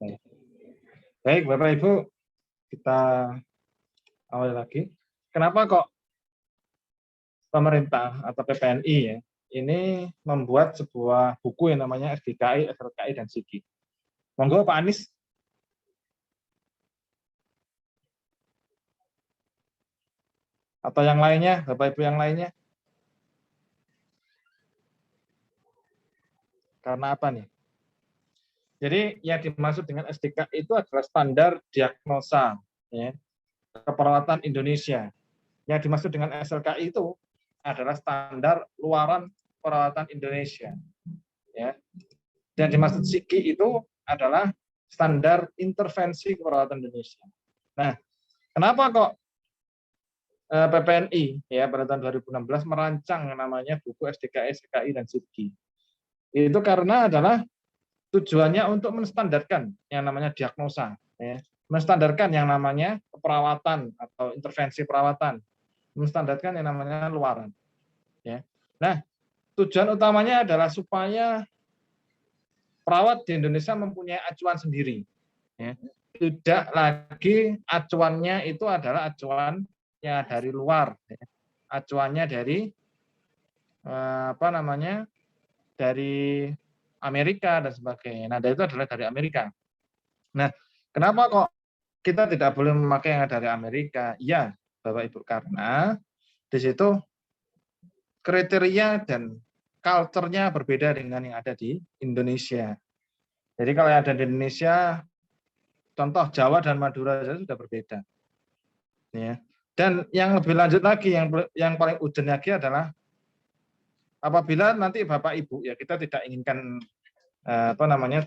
Baik, baik Bapak Ibu, kita awali lagi. Kenapa kok pemerintah atau PPNI ya, ini membuat sebuah buku yang namanya SDKI, SLKI, dan SIGI. Monggo Pak Anies. Atau yang lainnya, Bapak Ibu yang lainnya. Karena apa nih? Jadi yang dimaksud dengan SDKI itu adalah standar diagnosa ya, keperawatan Indonesia. Yang dimaksud dengan SLKI itu adalah standar luaran perawatan Indonesia. Ya. Dan dimaksud SIGI itu adalah standar intervensi keperawatan Indonesia. Nah, kenapa kok PPNI ya pada tahun 2016 merancang namanya buku SDKI, SLKI, dan SIGI? Itu karena adalah tujuannya untuk menstandarkan yang namanya diagnosa, ya. Menstandarkan yang namanya perawatan atau intervensi perawatan, menstandarkan yang namanya luaran. Ya. Nah, tujuan utamanya adalah supaya perawat di Indonesia mempunyai acuan sendiri. Ya. Tidak lagi acuannya itu adalah acuannya dari luar, ya. Acuannya dari dari Amerika dan sebagainya. Nah, itu adalah dari Amerika. Nah, kenapa kok kita tidak boleh memakai yang dari Amerika? Ya, Bapak Ibu, karena di situ kriteria dan culture-nya berbeda dengan yang ada di Indonesia. Jadi kalau yang ada di Indonesia, contoh Jawa dan Madura saja sudah berbeda. Ya. Dan yang lebih lanjut lagi, yang paling urgent lagi adalah apabila nanti Bapak Ibu ya kita tidak inginkan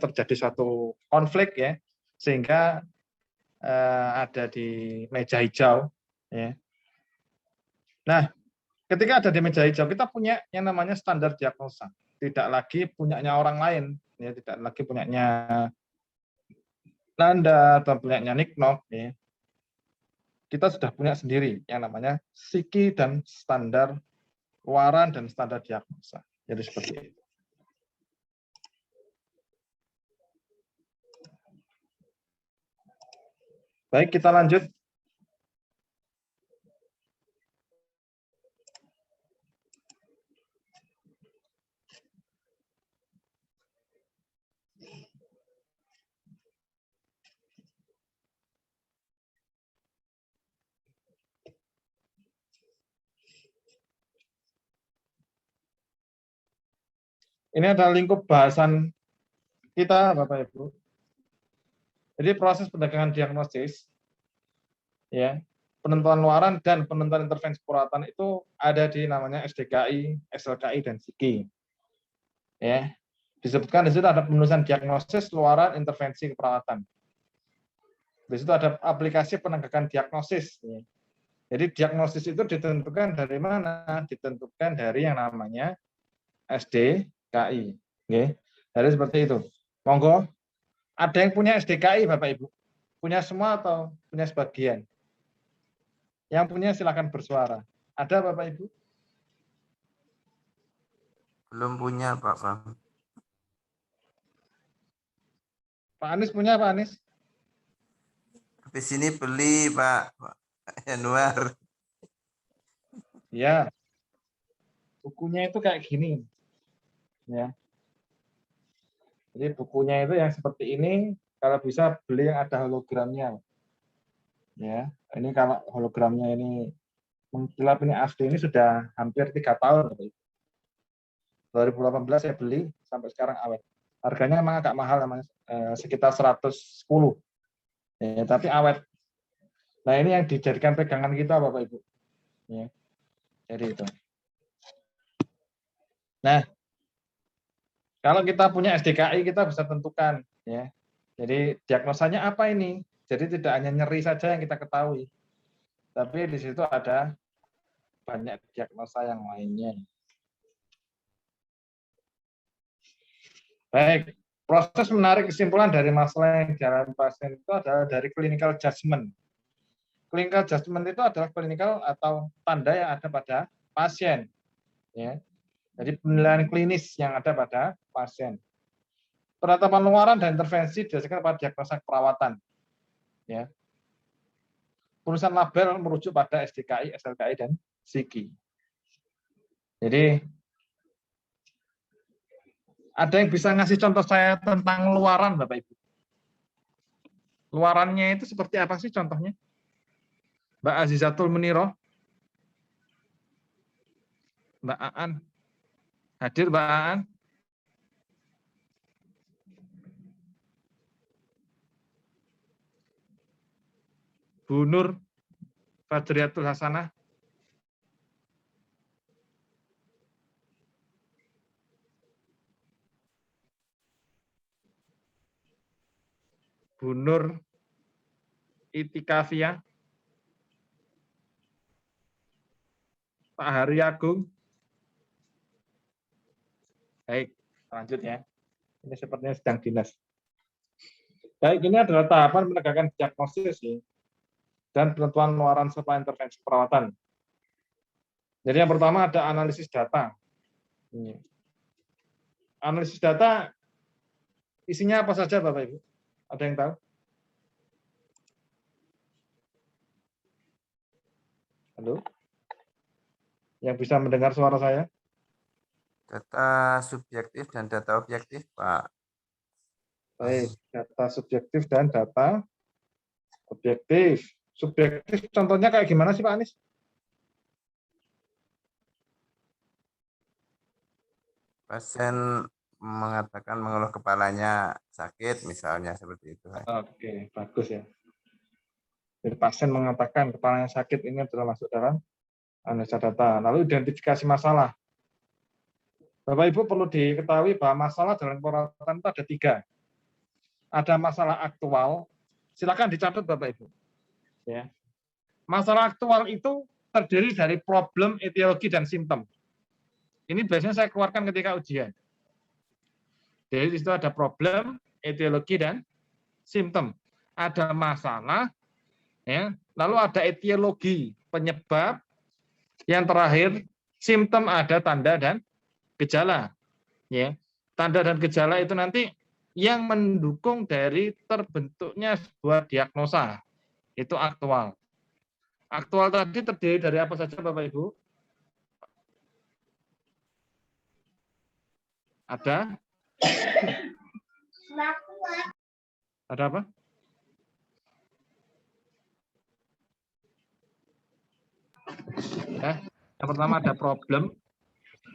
terjadi suatu konflik ya, sehingga ada di meja hijau ya. Nah, ketika ada di meja hijau kita punya yang namanya standar diagnosa, tidak lagi punyanya orang lain ya, tidak lagi punyanya Nanda atau punyanya Niknov ya. Kita sudah punya sendiri yang namanya SIGI dan standar luaran dan standar diagnosa. Jadi seperti itu. Baik, kita lanjut. Ini adalah lingkup bahasan kita, Bapak Ibu. Jadi proses pendagangan diagnosis, ya, penentuan luaran dan penentuan intervensi perawatan itu ada di namanya SDKI, SLKI, dan SIGI. Ya, disebutkan di situ ada penulisan diagnosis, luaran, intervensi keperawatan. Di situ ada aplikasi penegakan diagnosis. Ya. Jadi diagnosis itu ditentukan dari mana? Ditentukan dari yang namanya SDKI. Oke. Jadi seperti itu. Monggo, ada yang punya SDKI Bapak Ibu? Punya semua atau punya sebagian? Yang punya silakan bersuara. Ada Bapak Ibu? Belum punya Pak Bang. Pak Anies punya, Pak Anies? Habis ini beli Pak Januar. Ya. Bukunya itu kayak gini. Ya. Jadi bukunya itu yang seperti ini, kalau bisa beli yang ada hologramnya. Ya, ini kalau hologramnya ini mengkilap ini asli ini sudah hampir 3 tahun. 2018 saya beli sampai sekarang awet. Harganya memang agak mahal, namanya sekitar 110. Ya, tapi awet. Nah, ini yang dijadikan pegangan kita Bapak Ibu. Ya. Jadi itu. Nah, kalau kita punya SDKI kita bisa tentukan ya. Jadi diagnosanya apa ini? Jadi tidak hanya nyeri saja yang kita ketahui. Tapi di situ ada banyak diagnosa yang lainnya. Baik, proses menarik kesimpulan dari masalah yang dialami pasien itu adalah dari clinical judgment. Clinical judgment itu adalah clinical atau tanda yang ada pada pasien. Ya. Jadi penilaian klinis yang ada pada pasien. Penetapan luaran dan intervensi didasarkan pada diagnosa perawatan. Ya. Penulisan label merujuk pada SDKI, SLKI, dan SIKI. Jadi, ada yang bisa ngasih contoh saya tentang luaran, Bapak Ibu? Luarannya itu seperti apa sih contohnya? Mbak Azizatul Muniroh? Mbak Aan? Hadir Mbak Aan? Bu Nur Fajriatul Hasanah? Bu Nur Itikafia? Pak Hari Agung? Baik, lanjut ya. Ini sepertinya sedang dinas. Baik, ini adalah tahapan menegakkan diagnosis dan penentuan luaran serta intervensi perawatan. Jadi yang pertama ada analisis data. Analisis data isinya apa saja Bapak Ibu? Ada yang tahu? Halo? Yang bisa mendengar suara saya? Data subjektif dan data objektif, Pak. Baik, data subjektif dan data objektif. Subjektif contohnya kayak gimana sih Pak Anies? Pasien mengatakan mengeluh kepalanya sakit, misalnya seperti itu. Oke, bagus ya. Jadi pasien mengatakan kepalanya sakit, ini adalah masuk dalam analisa data. Lalu identifikasi masalah. Bapak Ibu perlu diketahui bahwa masalah dalam perawatan itu ada 3. Ada masalah aktual, silakan dicatat Bapak Ibu. Ya. Masalah aktual itu terdiri dari problem, etiologi, dan simptom. Ini biasanya saya keluarkan ketika ujian. Jadi di situ ada problem, etiologi, dan simptom. Ada masalah, ya, lalu ada etiologi, penyebab, yang terakhir simptom, ada tanda dan gejala. Ya. Tanda dan gejala itu nanti yang mendukung dari terbentuknya sebuah diagnosa. Itu aktual. Aktual tadi terdiri dari apa saja Bapak Ibu? Ada? Ada apa? Ya, yang pertama ada problem,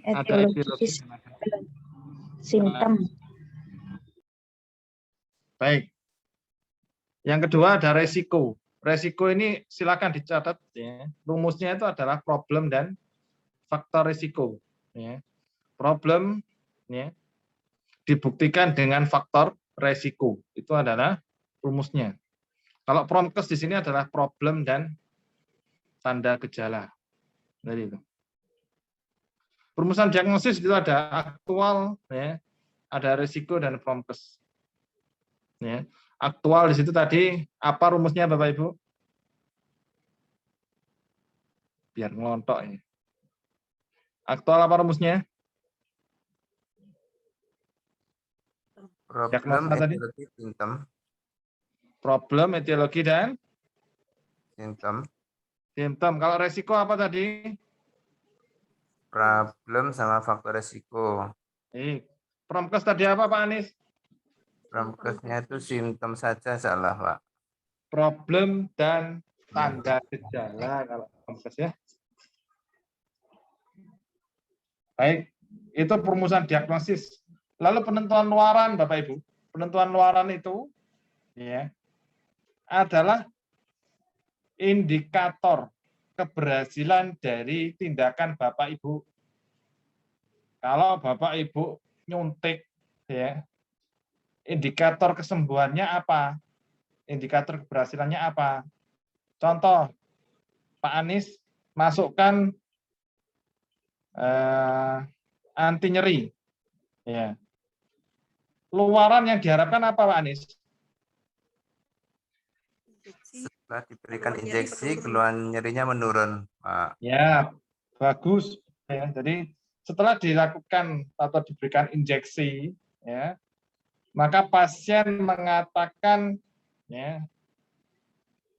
ada etiologi, dan ada simptom. Baik. Yang kedua ada resiko. Resiko ini silakan dicatat ya. Rumusnya itu adalah problem dan faktor resiko. Ya. Problem ya, dibuktikan dengan faktor resiko. Itu adalah rumusnya. Kalau promkes di sini adalah problem dan tanda gejala. Jadi itu. Perumusan diagnosis itu ada aktual, ya, ada resiko dan promkes. Ya. Aktual di situ tadi apa rumusnya Bapak Ibu? Biar ngelontok ya. Aktual apa rumusnya? Problem, etiologi, simptom. Problem, etiologi, dan Simptom. simptom. Kalau resiko apa tadi? Problem sama faktor resiko. Promkes tadi apa Pak Anies? Promkesnya itu simptom saja salah, Pak. Problem dan tanda gejala kalau promkes ya. Baik, itu perumusan diagnosis. Lalu penentuan luaran Bapak Ibu. Penentuan luaran itu ya adalah indikator keberhasilan dari tindakan Bapak Ibu. Kalau Bapak Ibu nyuntik ya, indikator kesembuhannya apa? Indikator keberhasilannya apa? Contoh, Pak Anies masukkan anti nyeri. Ya. Luaran yang diharapkan apa Pak Anies? Setelah diberikan injeksi, keluhan nyerinya menurun, Pak. Ya, bagus. Ya, jadi setelah dilakukan atau diberikan injeksi, ya, maka pasien mengatakan ya,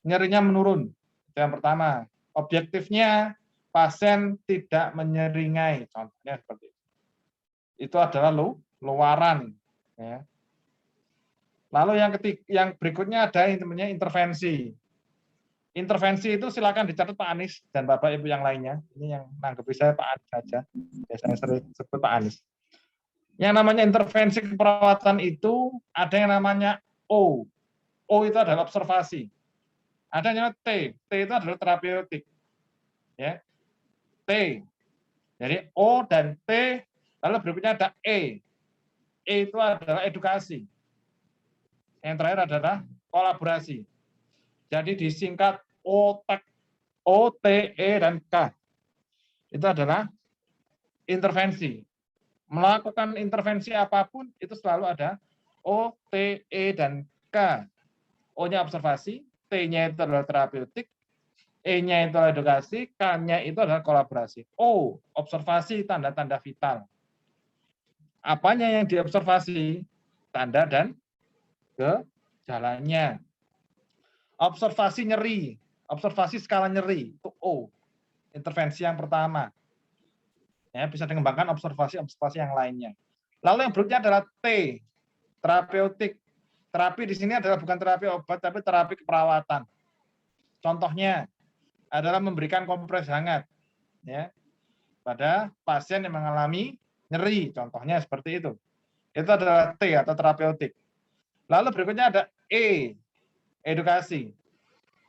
nyerinya menurun. Itu yang pertama. Objektifnya pasien tidak menyeringai, contohnya seperti itu. Itu adalah luaran. Ya. Lalu yang berikutnya ada yang namanya intervensi. Intervensi itu silakan dicatat Pak Anies dan Bapak Ibu yang lainnya. Ini yang nanggepi saya Pak Anies saja. Biasanya sering sebut Pak Anies. Yang namanya intervensi keperawatan itu ada yang namanya O. O itu adalah observasi. Ada yang namanya T. T itu adalah terapeutik. Ya. T. Jadi O dan T, lalu berikutnya ada E. E itu adalah edukasi. Yang terakhir adalah kolaborasi. Jadi disingkat O, T, E, dan K. Itu adalah intervensi. Melakukan intervensi apapun, itu selalu ada O, T, E, dan K. O-nya observasi, T-nya itu adalah terapeutik, E-nya itu adalah edukasi, K-nya itu adalah kolaborasi. O, observasi, tanda-tanda vital. Apanya yang diobservasi? Tanda dan gejalanya. Observasi nyeri, observasi skala nyeri, itu O. Intervensi yang pertama. Ya, bisa dikembangkan observasi yang lainnya. Lalu yang berikutnya adalah T, terapeutik. Terapi di sini adalah bukan terapi obat, tapi terapi keperawatan. Contohnya adalah memberikan kompres hangat ya, pada pasien yang mengalami nyeri. Contohnya seperti itu. Itu adalah T atau terapeutik. Lalu berikutnya ada E, edukasi.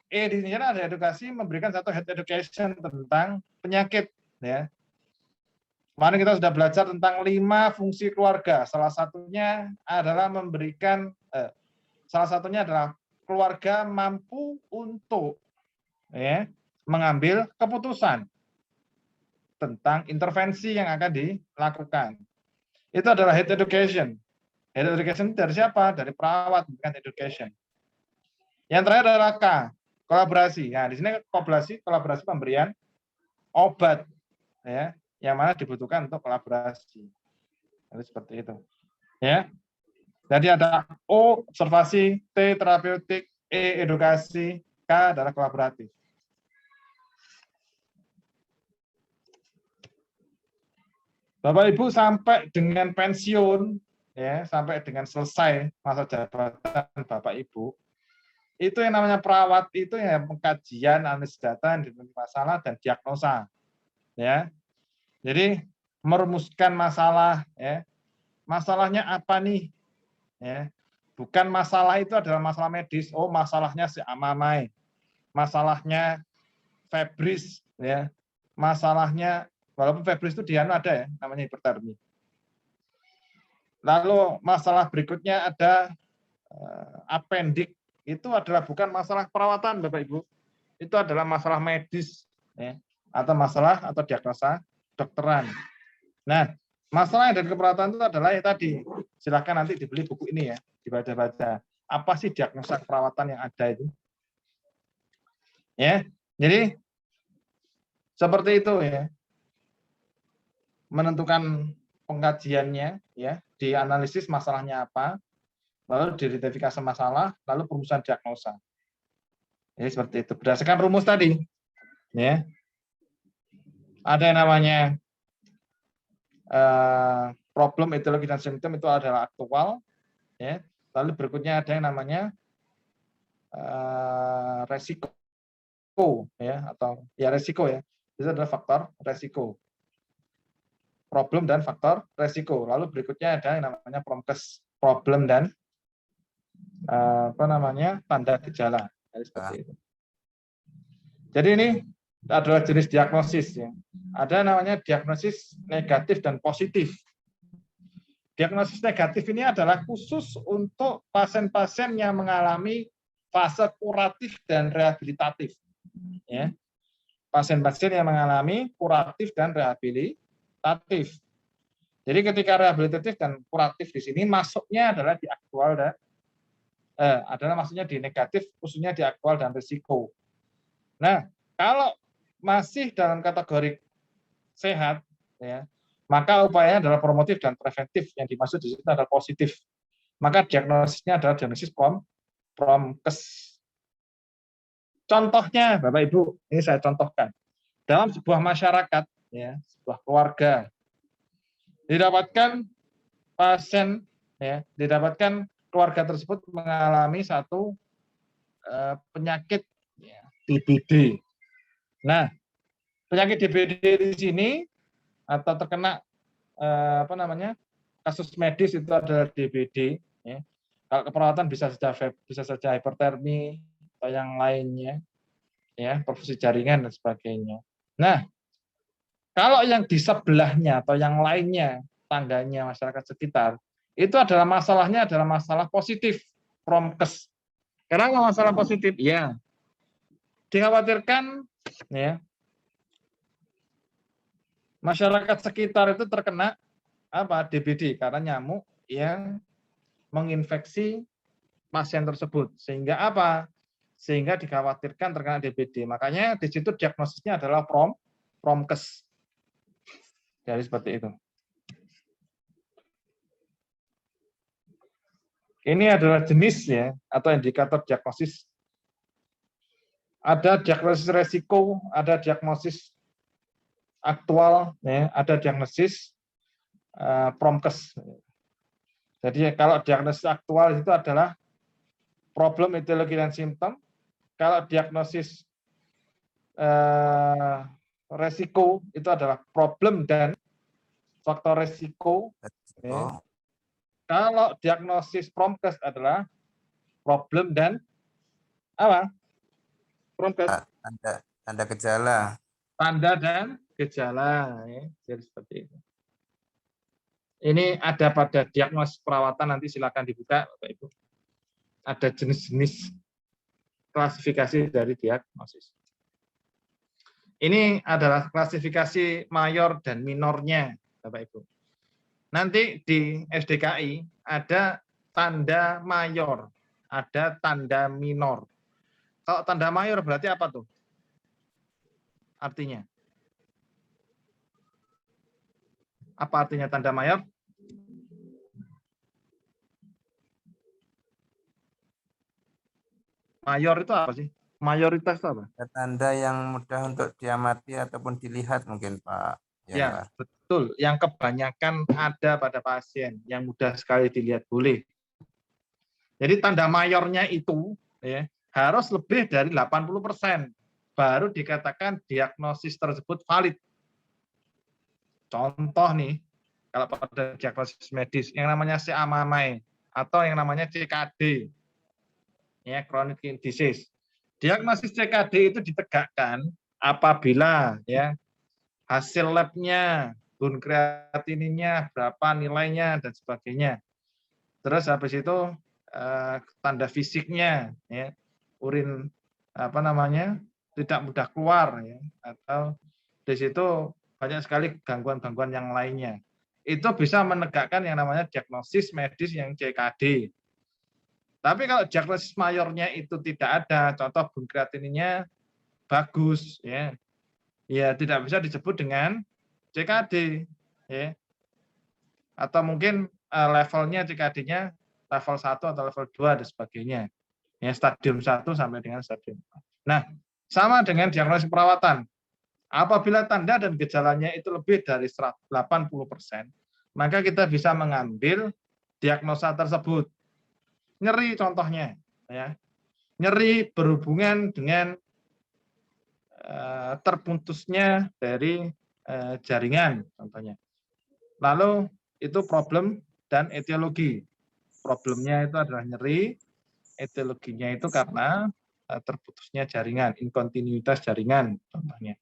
E di sini ada edukasi, memberikan satu health education tentang penyakit. Ya. Kemarin kita sudah belajar tentang 5 fungsi keluarga. Salah satunya adalah keluarga mampu untuk mengambil keputusan tentang intervensi yang akan dilakukan. Itu adalah health education. Health education dari siapa? Dari perawat, bukan education. Yang terakhir adalah K, kolaborasi. Nah, di sini kolaborasi pemberian obat, ya, yang mana dibutuhkan untuk kolaborasi. Jadi seperti itu, ya. Jadi ada O, observasi, T, terapeutik, E, edukasi, K adalah kolaboratif. Bapak Ibu sampai dengan pensiun, ya, sampai dengan selesai masa jabatan Bapak Ibu, itu yang namanya perawat itu ya pengkajian, analisis data, masalah dan diagnosa, ya. Jadi merumuskan masalah, ya. Masalahnya apa nih? Ya. Bukan masalah itu adalah masalah medis. Oh, masalahnya si Amamai, masalahnya febris, ya. Masalahnya walaupun febris itu di ada ya, namanya hipertermi. Lalu masalah berikutnya ada apendik. Itu adalah bukan masalah perawatan, Bapak Ibu. Itu adalah masalah medis, ya, atau masalah atau diagnosa dokteran. Nah, masalah yang dari keperawatan itu adalah ya tadi. Silakan nanti dibeli buku ini ya, dibaca-baca. Apa sih diagnosa keperawatan yang ada itu? Ya, jadi seperti itu ya. Menentukan pengkajiannya, ya, dianalisis masalahnya apa, lalu diidentifikasi masalah, lalu perumusan diagnosa. Jadi seperti itu. Berdasarkan rumus tadi, ya, ada yang namanya problem, etiologi, dan simptom itu adalah aktual. Ya. Lalu berikutnya ada yang namanya resiko, ya, atau ya resiko ya. Itu adalah faktor resiko. Problem dan faktor resiko. Lalu berikutnya ada yang namanya promkes, problem dan tanda gejala. Jadi seperti itu. Jadi ini adalah jenis diagnosis ya. Ada namanya diagnosis negatif dan positif. Diagnosis negatif ini adalah khusus untuk pasien-pasien yang mengalami fase kuratif dan rehabilitatif. Ya. Pasien-pasien yang mengalami kuratif dan rehabilitatif. Jadi ketika rehabilitatif dan kuratif di sini masuknya adalah di aktual dan adalah maksudnya di negatif, khususnya di aktual dan risiko. Nah, kalau masih dalam kategori sehat, ya, maka upayanya adalah promotif dan preventif. Yang dimaksud di situ adalah positif. maka diagnosisnya adalah diagnosis promkes. Contohnya, Bapak Ibu, ini saya contohkan. Dalam sebuah masyarakat, ya, sebuah keluarga, didapatkan pasien, ya, didapatkan keluarga tersebut mengalami satu penyakit, ya, DBD. Nah, penyakit DBD di sini atau terkena kasus medis itu adalah DBD. Ya. Kalau keperawatan bisa saja hipertermi atau yang lainnya, ya, perfusi jaringan dan sebagainya. Nah, kalau yang di sebelahnya atau yang lainnya, tangganya masyarakat sekitar, itu adalah masalahnya adalah masalah positif promkes. Kenapa masalah positif? Ya, dikhawatirkan, ya, masyarakat sekitar itu terkena DBD karena nyamuk yang menginfeksi pasien tersebut, sehingga sehingga dikhawatirkan terkena DBD. Makanya di situ diagnosisnya adalah promkes. Jadi seperti itu. Ini adalah jenis, ya, atau indikator diagnosis. Ada diagnosis resiko, ada diagnosis aktual, ya, ada diagnosis promkes. Jadi kalau diagnosis aktual itu adalah problem, etiologi, dan simptom. Kalau diagnosis resiko itu adalah problem dan faktor resiko. Ya. Kalau diagnosis promkes adalah problem dan promkes. Tanda gejala. Tanda dan gejala. Ya. Jadi seperti itu. Ini ada pada diagnosis perawatan, nanti silakan dibuka, Bapak Ibu. Ada jenis-jenis klasifikasi dari diagnosis. Ini adalah klasifikasi mayor dan minornya, Bapak Ibu. Nanti di SDKI ada tanda mayor, ada tanda minor. Kalau tanda mayor berarti apa tuh? Artinya? Apa artinya tanda mayor? Mayor itu apa sih? Mayoritas itu apa? Tanda yang mudah untuk diamati ataupun dilihat mungkin, Pak. Ya, betul. Yang kebanyakan ada pada pasien, yang mudah sekali dilihat boleh. Jadi tanda mayornya itu, ya, harus lebih dari 80%. Baru dikatakan diagnosis tersebut valid. Contoh nih, kalau pada diagnosis medis, yang namanya CA-MAMAI atau yang namanya CKD, ya, chronic kidney disease. Diagnosis CKD itu ditegakkan apabila, ya, hasil labnya, bone kreatininnya berapa nilainya dan sebagainya. Terus habis itu tanda fisiknya, ya, urin tidak mudah keluar, ya, atau di situ banyak sekali gangguan-gangguan yang lainnya. Itu bisa menegakkan yang namanya diagnosis medis yang CKD. Tapi kalau diagnosis mayornya itu tidak ada, contoh bone kreatininnya bagus, ya, ya tidak bisa disebut dengan CKD, ya. Atau mungkin levelnya CKD-nya level 1 atau level 2 dan sebagainya. Ya, stadium 1 sampai dengan stadium 4. Nah, sama dengan diagnosis perawatan. Apabila tanda dan gejalanya itu lebih dari 80%, maka kita bisa mengambil diagnosa tersebut. Nyeri contohnya, ya. Nyeri berhubungan dengan terputusnya dari jaringan contohnya. Lalu itu problem dan etiologi. Problemnya itu adalah nyeri, etiologinya itu karena terputusnya jaringan, inkontinuitas jaringan contohnya.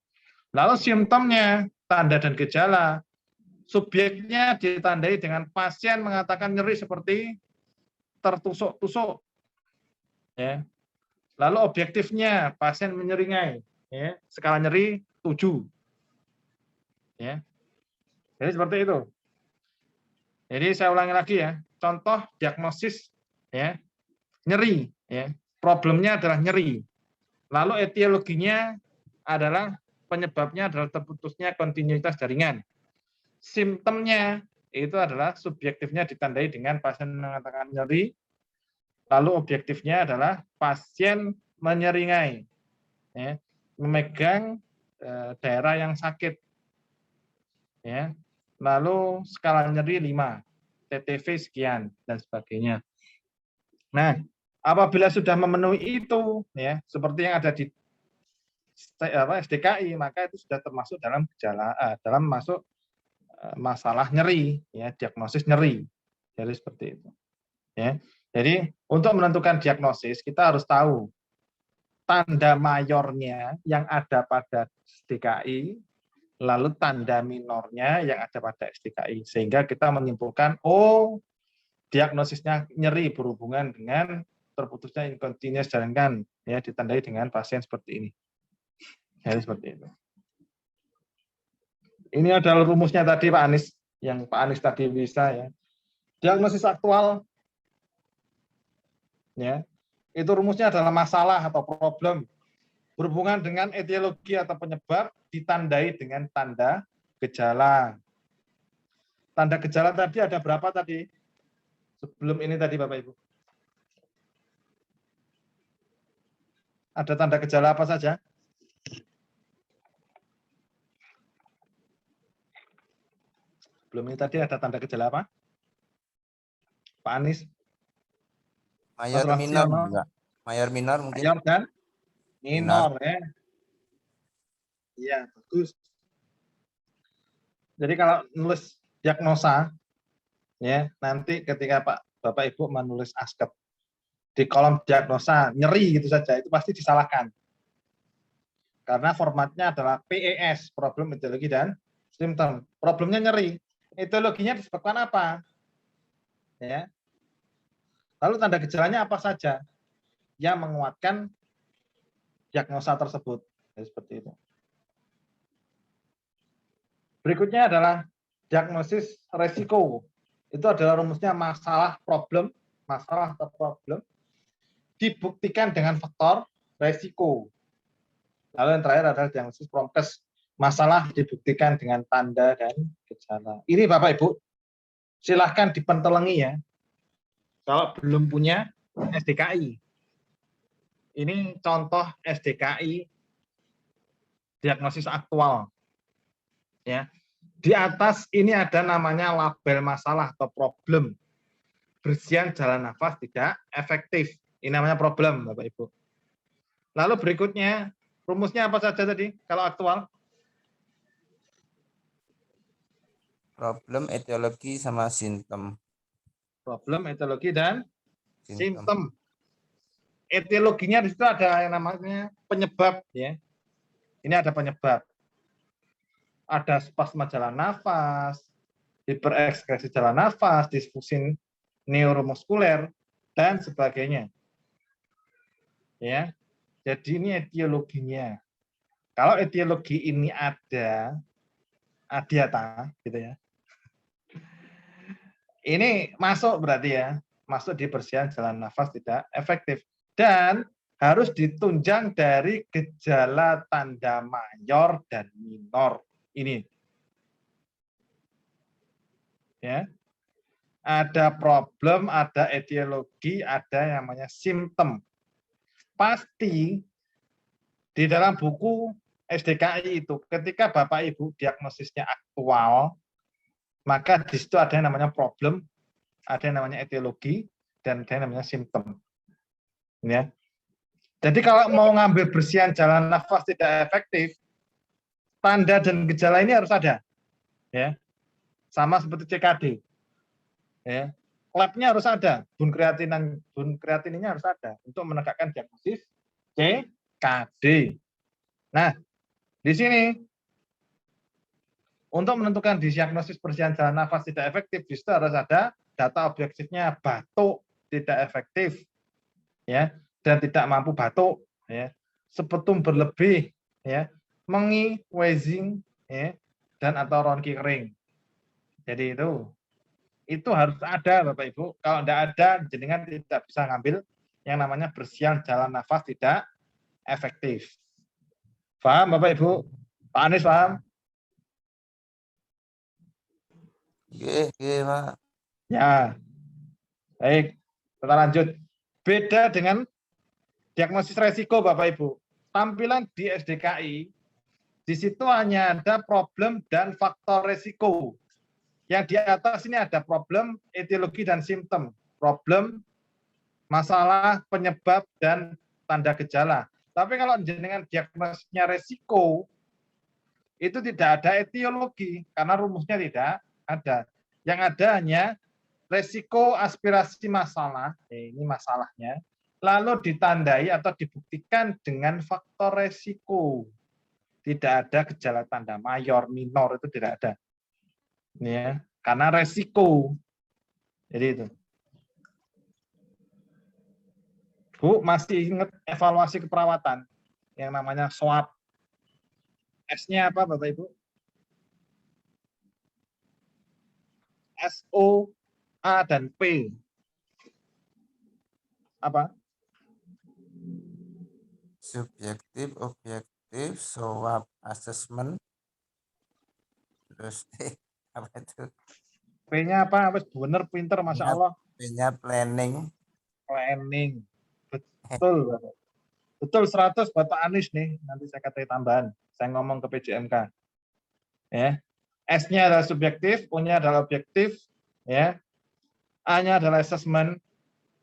Lalu simptomnya, tanda dan gejala, subjeknya ditandai dengan pasien mengatakan nyeri seperti tertusuk-tusuk, ya. Lalu objektifnya pasien menyeringai, ya, skala nyeri 7, ya. Jadi seperti itu. Jadi saya ulangi lagi, ya. Contoh diagnosis, ya, nyeri, ya. Problemnya adalah nyeri. Lalu etiologinya adalah penyebabnya adalah terputusnya kontinuitas jaringan. Simptomnya itu adalah subjektifnya ditandai dengan pasien mengatakan nyeri, lalu objektifnya adalah pasien menyeringai, ya, memegang daerah yang sakit, ya, lalu skala nyeri 5, TTV sekian dan sebagainya. Nah, apabila sudah memenuhi itu, ya, seperti yang ada di SDKI, maka itu sudah termasuk dalam gejala, dalam masuk masalah nyeri, ya, diagnosis nyeri. Jadi seperti itu. Ya. Jadi untuk menentukan diagnosis kita harus tahu tanda mayornya yang ada pada SDKI, lalu tanda minornya yang ada pada SDKI, sehingga kita menyimpulkan, oh, diagnosisnya nyeri berhubungan dengan terputusnya incontinence jaringan, ya, ditandai dengan pasien seperti ini. Jadi seperti itu. Ini adalah rumusnya tadi Pak Anies, yang Pak Anies tadi bisa, ya. Diagnosis aktual, ya, itu rumusnya adalah masalah atau problem berhubungan dengan etiologi atau penyebab ditandai dengan tanda gejala. Tanda gejala tadi ada berapa tadi? Sebelum ini tadi Bapak Ibu. Ada tanda gejala apa saja? Sebelum ini tadi ada tanda gejala apa? Pak Anies? Mayor minor juga. Mayor minor mungkin. Mayor dan minor, ya. Iya, bagus. Jadi kalau nulis diagnosa, ya, nanti ketika Bapak Ibu menulis ASKEP di kolom diagnosa nyeri gitu saja, itu pasti disalahkan. Karena formatnya adalah PES, problem, etiologi, dan simptom. Problemnya nyeri. Etiologinya disebabkan apa? Ya. Lalu tanda gejalanya apa saja yang menguatkan diagnosa tersebut. Ya, seperti itu. Berikutnya adalah diagnosis resiko. Itu adalah rumusnya masalah problem, masalah atau problem dibuktikan dengan faktor resiko. Lalu yang terakhir adalah diagnosis prokes, masalah dibuktikan dengan tanda dan gejala. Ini Bapak Ibu, silahkan dipentelengi, ya. Kalau belum punya SDKI. Ini contoh SDKI diagnosis aktual. Ya. Di atas ini ada namanya label masalah atau problem. Bersihan jalan nafas tidak efektif. Ini namanya problem, Bapak Ibu. Lalu berikutnya, rumusnya apa saja tadi kalau aktual? Problem, etiologi, sama simptom. Problem, etiologi, dan simptom. Etiologinya di situ ada yang namanya penyebab, ya. Ini ada penyebab. Ada spasma jalan nafas, hiperekskresi jalan nafas, disfungsi neuromuskuler, dan sebagainya. Ya. Jadi ini etiologinya. Kalau etiologi ini ada adiata, gitu ya. Ini masuk berarti, ya, masuk di bersihan jalan nafas tidak efektif dan harus ditunjang dari gejala tanda mayor dan minor. Ini, ya, ada problem, ada etiologi, ada yang namanya simptom. Pasti di dalam buku SDKI itu, ketika Bapak Ibu diagnosisnya aktual, maka di situ ada yang namanya problem, ada yang namanya etiologi, dan ada yang namanya simptom. Ya. Jadi kalau mau ngambil bersihan jalan nafas tidak efektif, tanda dan gejala ini harus ada. Ya. Sama seperti CKD. Ya. Labnya harus ada, bun kreatininnya harus ada untuk menegakkan diagnosis CKD. Nah, di sini untuk menentukan diagnosis bersihan jalan nafas tidak efektif, di situ harus ada data objektifnya batuk tidak efektif, ya, dan tidak mampu batuk, ya, sepetum berlebih, ya, mengi, wheezing, ya, dan atau ronki kering. Jadi itu harus ada Bapak Ibu. Kalau tidak ada, jenengan tidak bisa ngambil yang namanya bersihan jalan nafas tidak efektif. Paham Bapak Ibu? Pak Anies paham? Pak. Ya, baik. Kita lanjut. Beda dengan diagnosis resiko, Bapak Ibu. Tampilan di SDKI, di situ hanya ada problem dan faktor resiko. Yang di atas ini ada problem, etiologi, dan simptom. Problem, masalah, penyebab, dan tanda gejala. Tapi kalau dengan diagnosisnya resiko, itu tidak ada etiologi, karena rumusnya tidak ada. Yang ada hanya resiko aspirasi masalah, ini masalahnya, lalu ditandai atau dibuktikan dengan faktor resiko. Tidak ada gejala tanda mayor, minor, itu tidak ada. Ya, karena resiko. Jadi itu. Bu, masih ingat evaluasi keperawatan yang namanya SWOT. S-nya apa, Bapak Ibu? S, O, A, dan P. Apa? Subjektif, objektif, SWOT assessment. Terus apa itu? P-nya apa? Bener, pinter, Masya Allah. P-nya planning. Planning. Betul, Bapak. Betul 100 buat Pak Anies nih. Nanti saya katakan tambahan. Saya ngomong ke PJMK. Ya. S-nya adalah subjektif, O-nya adalah objektif, ya. A-nya adalah assessment,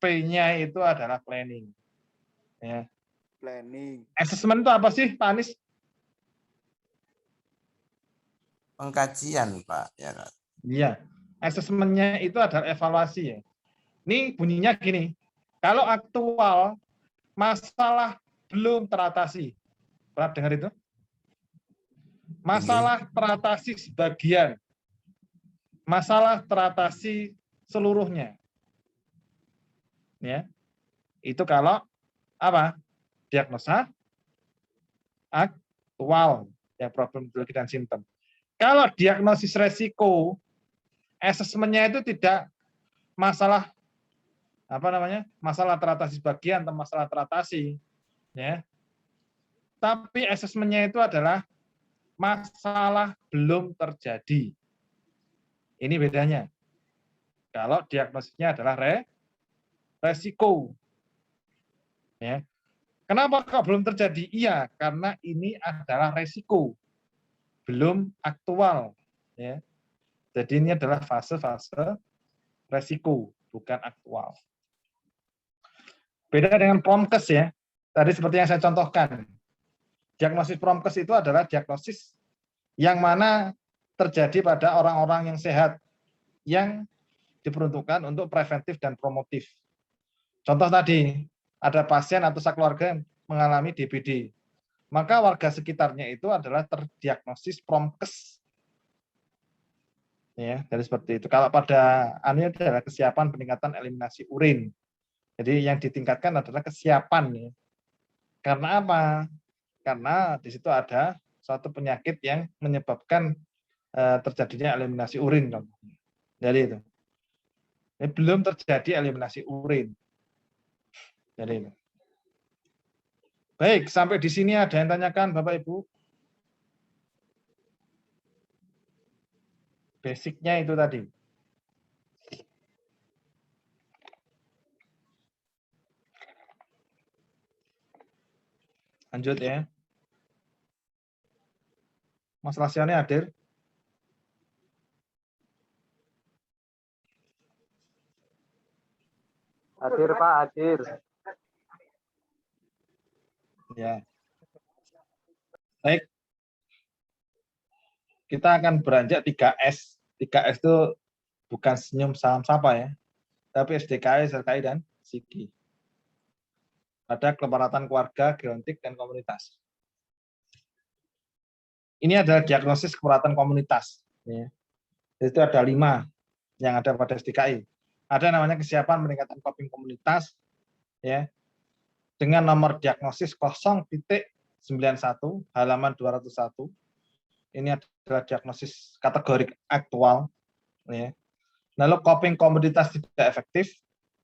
P-nya itu adalah planning. Ya. Planning. Assessment itu apa sih, Pak Anies? Pengkajian, Pak. Ya, Pak. Iya. Assessment-nya itu adalah evaluasi ya. Ini bunyinya gini. Kalau aktual masalah belum teratasi. Pernah dengar itu? Masalah teratasi sebagian. Masalah teratasi seluruhnya. Ya. Itu kalau apa? Diagnosa aktual, ya, problem, etiologi, dan simptom. Kalau diagnosis resiko, asesmennya itu tidak masalah apa namanya, masalah teratasi sebagian atau masalah teratasi, ya. Tapi asesmennya itu adalah masalah belum terjadi. Ini bedanya. Kalau diagnosisnya adalah resiko, ya. Kenapa kok belum terjadi? Iya, karena ini adalah resiko, belum aktual. Ya. Jadi ini adalah fase-fase resiko, bukan aktual. Beda dengan promkes ya. Tadi seperti yang saya contohkan. Diagnosis promkes itu adalah diagnosis yang mana terjadi pada orang-orang yang sehat, yang diperuntukkan untuk preventif dan promotif. Contoh tadi, ada pasien atau keluarga yang mengalami DBD. Maka warga sekitarnya itu adalah terdiagnosis promkes. Ya, jadi seperti itu. Kalau pada anu adalah kesiapan peningkatan eliminasi urin. Jadi yang ditingkatkan adalah kesiapan. Ya. Karena apa? Karena di situ ada suatu penyakit yang menyebabkan terjadinya eliminasi urin. Jadi itu. Ini belum terjadi eliminasi urin. Jadi itu. Baik, sampai di sini ada yang tanyakan, Bapak Ibu? Basicnya itu tadi. Lanjut ya. Mas Lasyani hadir? Hadir Pak, hadir. Ya. Baik. Kita akan beranjak 3S. 3S itu bukan senyum salam sapa ya, tapi SDKI, SRKI, dan SIGI. Ada keperawatan keluarga, geontik, dan komunitas. Ini adalah diagnosis keperawatan komunitas. Ya. Itu ada 5 yang ada pada SDKI. Ada namanya kesiapan meningkatkan coping komunitas, ya, dengan nomor diagnosis 0.91 halaman 201. Ini adalah diagnosis kategori aktual. Ya. Lalu coping komunitas tidak efektif.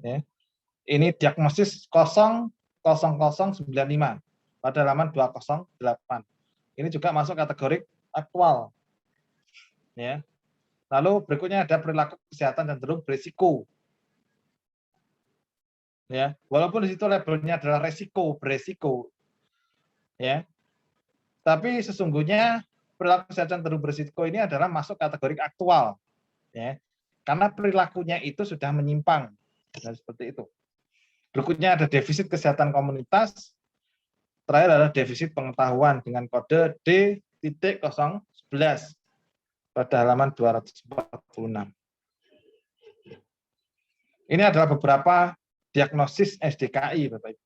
Ya. Ini diagnosis 00095 pada halaman 208. Ini juga masuk kategori aktual. Ya. Lalu berikutnya ada perilaku kesehatan cenderung berisiko. Ya, walaupun di situ labelnya adalah resiko, beresiko. Ya. Tapi sesungguhnya perilaku kesehatan cenderung berisiko ini adalah masuk kategori aktual. Ya. Karena perilakunya itu sudah menyimpang. Nah, seperti itu. Berikutnya ada defisit kesehatan komunitas. Terakhir adalah defisit pengetahuan dengan kode D.011 pada halaman 246. Ini adalah beberapa diagnosis SDKI, Bapak Ibu,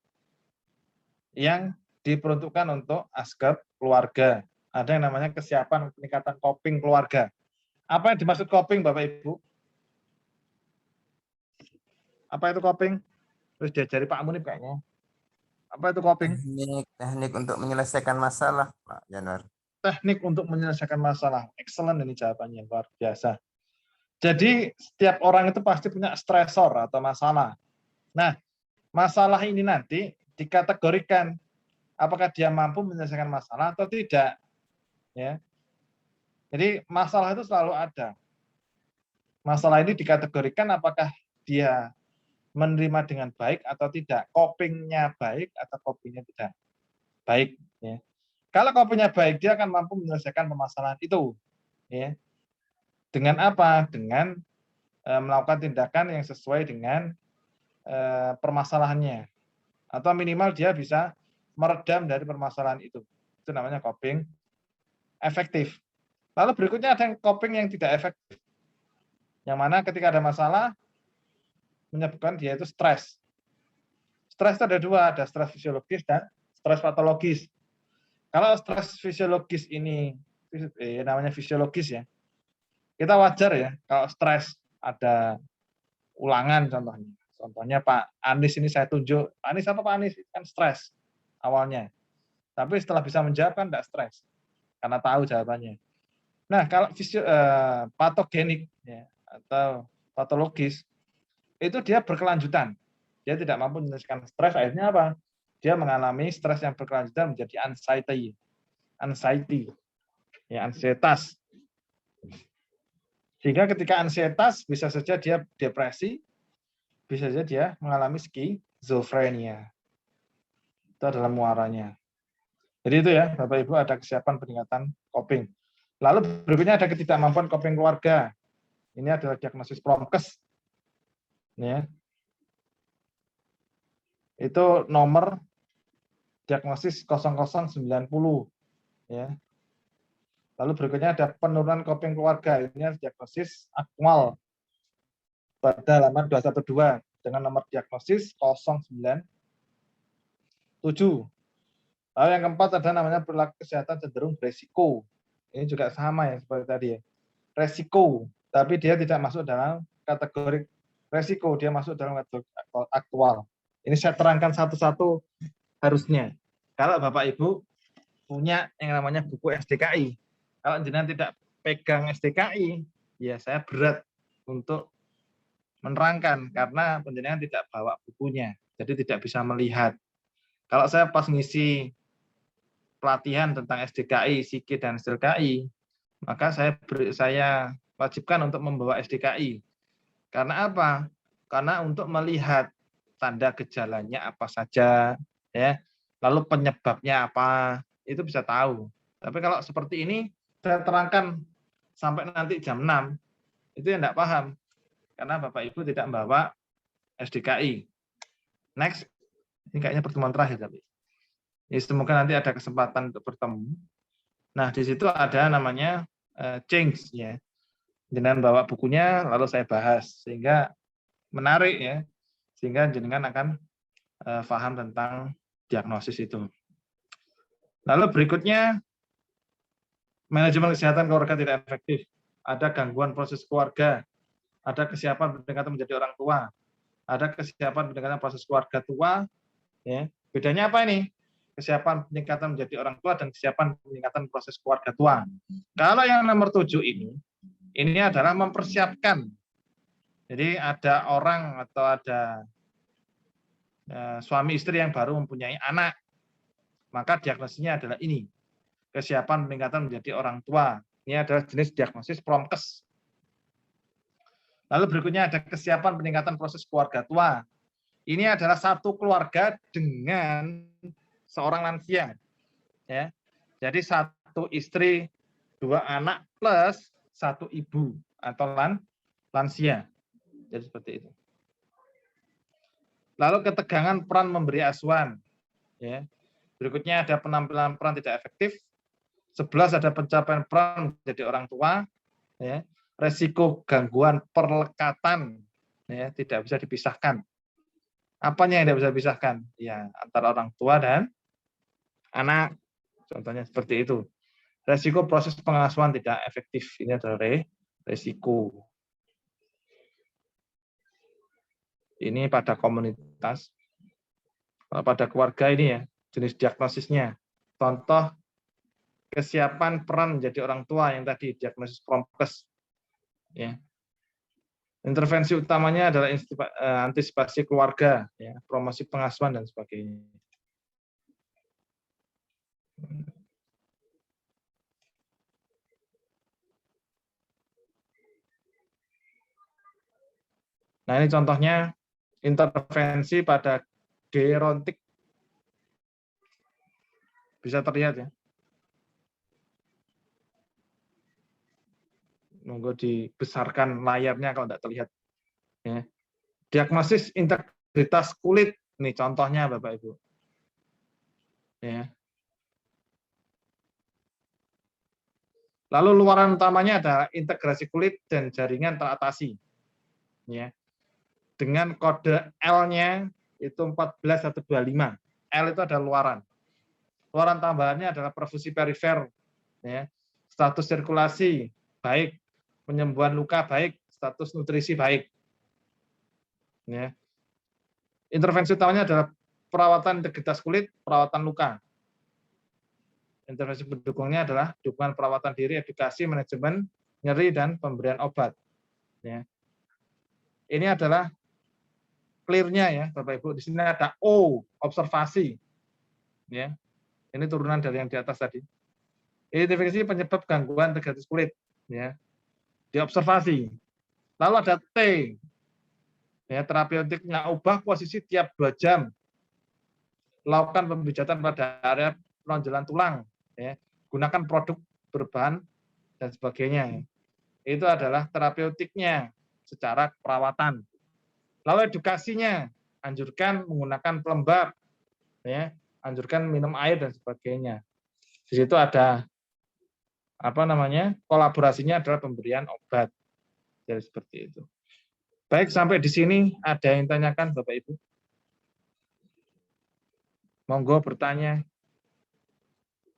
yang diperuntukkan untuk aspek keluarga. Ada yang namanya kesiapan peningkatan coping keluarga. Apa yang dimaksud coping, Bapak Ibu? Apa itu coping? Terus diajari Pak Munib kayaknya. Apa itu coping? Teknik untuk menyelesaikan masalah, Pak Januar. Teknik untuk menyelesaikan masalah. Excellent ini jawabannya, luar biasa. Jadi setiap orang itu pasti punya stresor atau masalah. Nah, masalah ini nanti dikategorikan apakah dia mampu menyelesaikan masalah atau tidak. Ya. Jadi masalah itu selalu ada. Masalah ini dikategorikan apakah dia menerima dengan baik atau tidak. Copingnya baik atau copingnya tidak baik. Ya. Kalau copingnya baik, dia akan mampu menyelesaikan permasalahan itu. Ya. Dengan apa? Dengan melakukan tindakan yang sesuai dengan permasalahannya. Atau minimal dia bisa meredam dari permasalahan itu. Itu namanya coping efektif. Lalu berikutnya ada yang coping yang tidak efektif. Yang mana ketika ada masalah, menyebabkan dia itu stres. Stres itu ada dua, ada stres fisiologis dan stres patologis. Kalau stres fisiologis ini, namanya fisiologis ya, kita wajar ya, kalau stres ada ulangan contohnya. Contohnya Pak Anies ini saya tunjuk, Pak Anies apa Pak Anies? Kan stres awalnya. Tapi setelah bisa menjawab kan tidak stres, karena tahu jawabannya. Nah, kalau patogenik ya, atau patologis, itu dia berkelanjutan. Dia tidak mampu menyelesaikan stres, akhirnya apa? Dia mengalami stres yang berkelanjutan menjadi anxiety. Ya, ansietas. Sehingga ketika ansietas bisa saja dia depresi, bisa saja dia mengalami skizofrenia. Itu adalah muaranya. Jadi itu ya, Bapak Ibu, ada kesiapan peningkatan coping. Lalu berikutnya ada ketidakmampuan coping keluarga. Ini adalah diagnosis Promkes. Ya. Itu nomor diagnosis 0090. Ya. Lalu berikutnya ada penurunan coping keluarga. Ini diagnosis aktual pada halaman 212 dengan nomor diagnosis 097. Lalu yang keempat ada namanya perilaku kesehatan cenderung beresiko. Ini juga sama ya seperti tadi ya. Resiko, tapi dia tidak masuk dalam kategori resiko, dia masuk dalam kategori aktual. Ini saya terangkan satu-satu harusnya. Kalau Bapak Ibu punya yang namanya buku SDKI, kalau jenengan tidak pegang SDKI, ya saya berat untuk menerangkan karena penjenengan tidak bawa bukunya, jadi tidak bisa melihat. Kalau saya pas ngisi pelatihan tentang SDKI, Psiki dan SDKI, maka saya wajibkan untuk membawa SDKI. Karena apa? Karena untuk melihat tanda gejalanya apa saja, ya, lalu penyebabnya apa, itu bisa tahu. Tapi kalau seperti ini, saya terangkan sampai nanti jam 6, itu yang tidak paham. Karena Bapak Ibu tidak membawa SDKI. Next, ini kayaknya pertemuan terakhir tapi. Ya, semoga nanti ada kesempatan untuk bertemu. Nah, di situ ada namanya change ya. Jenengan bawa bukunya, lalu saya bahas sehingga menarik ya, sehingga jenengan akan paham tentang diagnosis itu. Lalu berikutnya manajemen kesehatan keluarga tidak efektif. Ada gangguan proses keluarga, ada kesiapan peningkatan menjadi orang tua, ada kesiapan peningkatan proses keluarga tua. Ya. Bedanya apa ini? Kesiapan peningkatan menjadi orang tua dan kesiapan peningkatan proses keluarga tua. Kalau yang nomor 7 ini adalah mempersiapkan. Jadi ada orang atau ada suami istri yang baru mempunyai anak, maka diagnosisnya adalah ini. Kesiapan peningkatan menjadi orang tua. Ini adalah jenis diagnosis Promkes. Lalu berikutnya ada kesiapan peningkatan proses keluarga tua. Ini adalah satu keluarga dengan seorang lansia. Ya. Jadi satu istri, 2 anak plus 1 ibu atau lansia. Jadi seperti itu. Lalu ketegangan peran memberi asuhan. Ya. Berikutnya ada penampilan peran tidak efektif. 11 ada pencapaian peran menjadi orang tua. Ya. Resiko gangguan perlekatan, ya, tidak bisa dipisahkan. Apanya yang tidak bisa dipisahkan? Ya, antara orang tua dan anak. Contohnya seperti itu. Resiko proses pengasuhan tidak efektif. Ini adalah resiko. Ini pada komunitas. Kalau pada keluarga ini ya, jenis diagnosisnya. Contoh kesiapan peran menjadi orang tua yang tadi diagnosis promkes. Ya. Intervensi utamanya adalah antisipasi keluarga, ya, promosi pengasuhan dan sebagainya. Nah, ini contohnya intervensi pada gerontik. Bisa terlihat ya. Monggo dibesarkan layarnya kalau tidak terlihat. Ya. Diagnosis integritas kulit, nih contohnya Bapak Ibu. Ya. Lalu luaran utamanya adalah integrasi kulit dan jaringan teratasi. Ya. Dengan kode L-nya itu 14125. L itu adalah luaran. Luaran tambahannya adalah perfusi perifer. Ya. Status sirkulasi baik, penyembuhan luka baik, status nutrisi baik. Ya. Intervensi utamanya adalah perawatan integritas kulit, perawatan luka. Intervensi pendukungnya adalah dukungan perawatan diri, edukasi, manajemen nyeri, dan pemberian obat. Ya. Ini adalah clear-nya ya, Bapak Ibu. Di sini ada O, observasi. Ya. Ini turunan dari yang di atas tadi. Identifikasi penyebab gangguan integritas kulit. Ya. Diobservasi. Lalu ada T, ya, terapeutiknya ubah posisi tiap 2 jam. Lakukan pemijatan pada area penonjolan tulang. Ya. Gunakan produk berbahan dan sebagainya. Itu adalah terapeutiknya secara perawatan. Lalu edukasinya, anjurkan menggunakan pelembab, ya, anjurkan minum air dan sebagainya. Di situ ada kolaborasinya adalah pemberian obat. Jadi seperti itu. Baik, sampai di sini ada yang tanyakan Bapak Ibu? Monggo bertanya.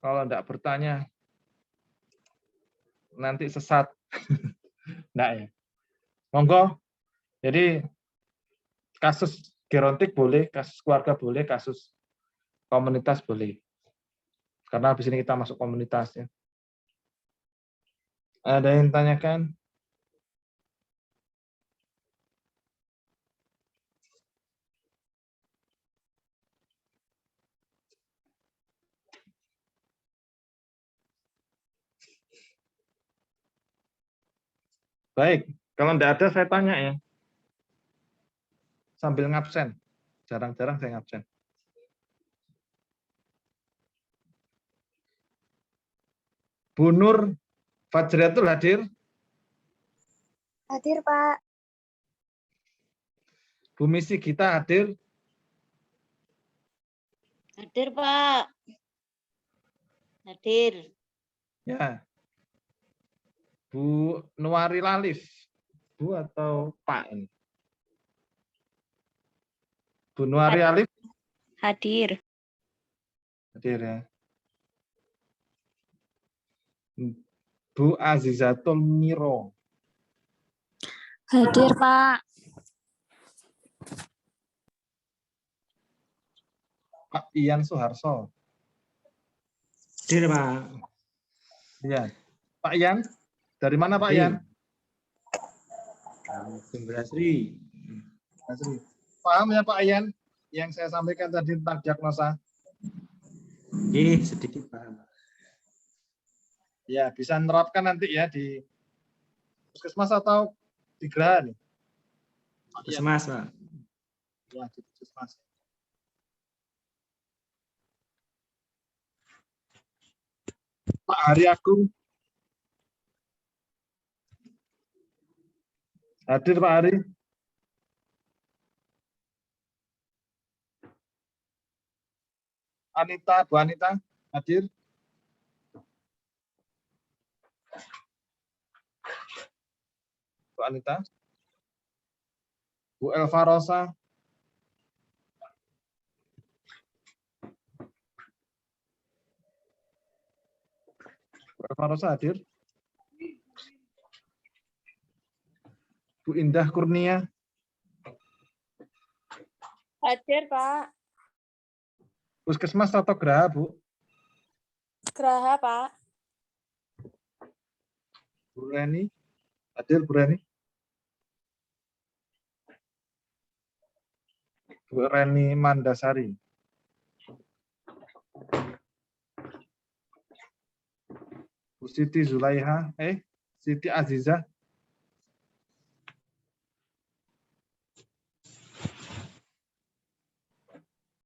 Kalau tidak bertanya, nanti sesat. Enggak ya. Monggo. Jadi kasus gerontik boleh, kasus keluarga boleh, kasus komunitas boleh. Karena habis ini kita masuk komunitas ya. Ada yang tanyakan? Baik, kalau tidak ada saya tanya ya. Sambil ngabsen. Jarang-jarang saya ngabsen. Bu Nur Fajriatul hadir? Hadir, Pak. Bu Misi Gita hadir? Hadir, Pak. Hadir. Ya. Bu Nuari Lalif, Bu atau Pak ini? Bu Nuari Alif Hadir. hadir ya. Bu Azizatul Miro. Hadir, Pak. Pak Ian Suharso. Hadir, Pak. Ya. Pak Ian, dari mana Pak Ian? Sumber Asri. Paham ya Pak Ian yang saya sampaikan tadi tentang diagnosa? Sedikit paham. Ya, bisa menerapkan nanti ya di puskesmas atau Di Geraha nih. Puskesmas, Pak. Ya, di Puskesmas. Pak Hari Agung. Hadir Pak Hari. Anita, Bu Anita, hadir. Bu Anita. Bu Elva Rosa. Bu Elva Rosa hadir. Bu Indah Kurnia. Hadir, Pak. Puskesmas atau Geraha, Bu? Geraha, Pak. Bu Reni. Hadir, Bu Reni. Bu Reni Mandasari. Bu Siti Zulaiha. Siti Aziza.